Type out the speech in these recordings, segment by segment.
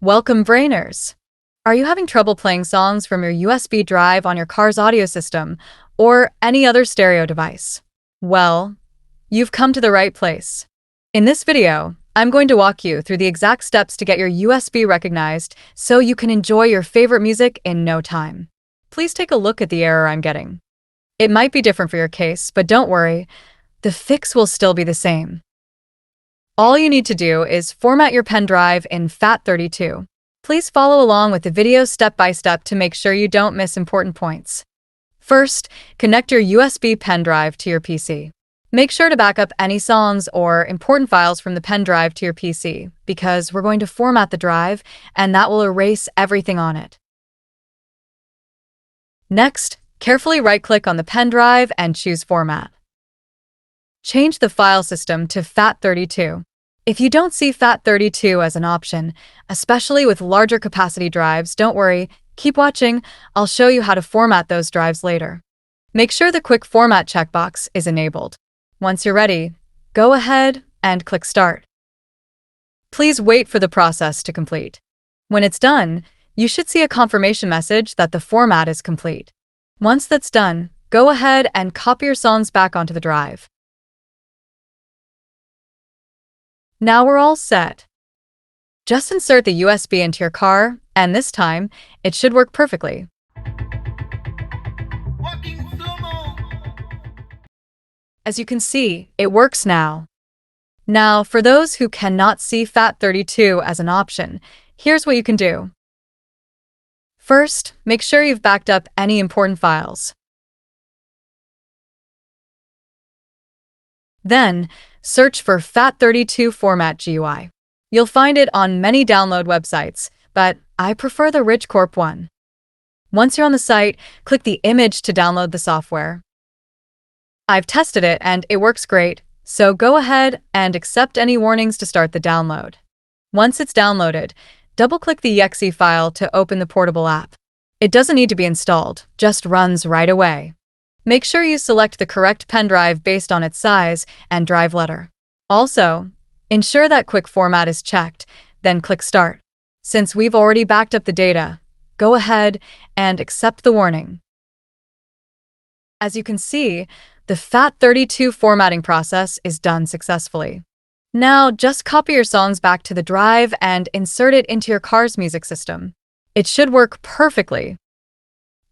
Welcome, Brainers! Are you having trouble playing songs from your USB drive on your car's audio system or any other stereo device? Well, you've come to the right place. In this video, I'm going to walk you through the exact steps to get your USB recognized so you can enjoy your favorite music in no time. Please take a look at the error I'm getting. It might be different for your case, but don't worry, the fix will still be the same. All you need to do is format your pen drive in FAT32. Please follow along with the video step by step to make sure you don't miss important points. First, connect your USB pen drive to your PC. Make sure to back up any songs or important files from the pen drive to your PC because we're going to format the drive and that will erase everything on it. Next, carefully right-click on the pen drive and choose Format. Change the file system to FAT32. If you don't see FAT32 as an option, especially with larger capacity drives, don't worry, keep watching, I'll show you how to format those drives later. Make sure the Quick Format checkbox is enabled. Once you're ready, go ahead and click Start. Please wait for the process to complete. When it's done, you should see a confirmation message that the format is complete. Once that's done, go ahead and copy your songs back onto the drive. Now we're all set. Just insert the USB into your car, and this time, it should work perfectly. As you can see, it works now. Now, for those who cannot see FAT32 as an option, here's what you can do. First, make sure you've backed up any important files. Then, search for FAT32 Format GUI. You'll find it on many download websites, but I prefer the Rich Corp one. Once you're on the site, click the image to download the software. I've tested it and it works great, so go ahead and accept any warnings to start the download. Once it's downloaded, double-click the exe file to open the portable app. It doesn't need to be installed, just runs right away. Make sure you select the correct pen drive based on its size and drive letter. Also, ensure that Quick Format is checked, then click Start. Since we've already backed up the data, go ahead and accept the warning. As you can see, the FAT32 formatting process is done successfully. Now, just copy your songs back to the drive and insert it into your car's music system. It should work perfectly.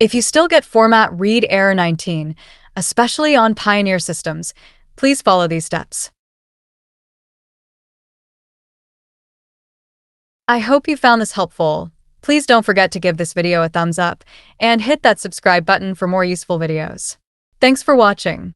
If you still get format read error 19, especially on Pioneer systems, please follow these steps. I hope you found this helpful. Please don't forget to give this video a thumbs up and hit that subscribe button for more useful videos. Thanks for watching.